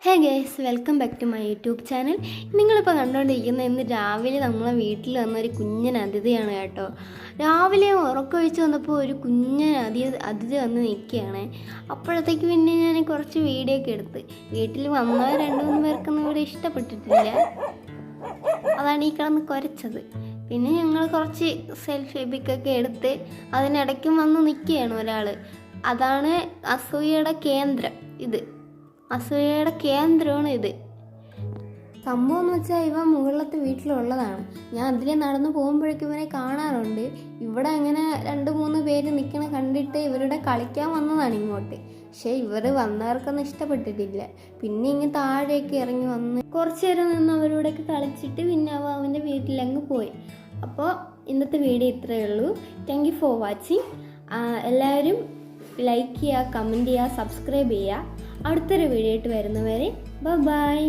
Hey guys, welcome back to my YouTube channel. നിങ്ങളിപ്പോൾ കണ്ടുകൊണ്ടിരിക്കുന്ന ഇന്ന് രാവിലെ നമ്മളെ വീട്ടിൽ വന്നൊരു കുഞ്ഞൻ അതിഥിയാണ് കേട്ടോ. രാവിലെ ഉറക്കമൊഴിച്ച് വന്നപ്പോൾ ഒരു കുഞ്ഞൻ അതിഥി വന്ന് നിൽക്കുകയാണ്. അപ്പോഴത്തേക്ക് പിന്നെ ഞാൻ കുറച്ച് വീഡിയോ ഒക്കെ എടുത്ത് വീട്ടിൽ വന്ന 2-3 പേർക്കൊന്നും ഇവിടെ ഇഷ്ടപ്പെട്ടിട്ടില്ല. അതാണ് ഈ കിടന്ന് കുരച്ചത്. പിന്നെ ഞങ്ങൾ കുറച്ച് സെൽഫി പിക്കൊക്കെ എടുത്ത് അതിനിടയ്ക്കും വന്ന് നിൽക്കുകയാണ് ഒരാൾ. അതാണ് അസൂയയുടെ കേന്ദ്രം. അസൂയയുടെ കേന്ദ്രമാണ് ഇത്. സംഭവം എന്ന് വെച്ചാൽ ഇവൻ മുകളിലത്തെ വീട്ടിലുള്ളതാണ്. ഞാൻ അതിലെ നടന്നു പോകുമ്പോഴേക്കും ഇവനെ കാണാറുണ്ട്. ഇവിടെ അങ്ങനെ 2-3 പേര് നിൽക്കണ കണ്ടിട്ട് ഇവരുടെ കളിക്കാൻ വന്നതാണ് ഇങ്ങോട്ട്. പക്ഷേ ഇവർ വന്നവർക്കൊന്നും ഇഷ്ടപ്പെട്ടിട്ടില്ല. പിന്നെ ഇങ്ങനെ താഴേക്ക് ഇറങ്ങി വന്ന് കുറച്ച് നേരം നിന്ന് അവരോടൊക്കെ കളിച്ചിട്ട് പിന്നെ അവൻ്റെ വീട്ടിലങ്ങ് പോയി. അപ്പോൾ ഇന്നത്തെ വീഡിയോ ഇത്രയേ ഉള്ളൂ. Thank you for watching. എല്ലാവരും ലൈക്ക് ചെയ്യുക, കമൻറ്റ് ചെയ്യുക, സബ്സ്ക്രൈബ് ചെയ്യുക. അടുത്തൊരു വീഡിയോ ആയിട്ട് വരുന്നവരെ ബൈ.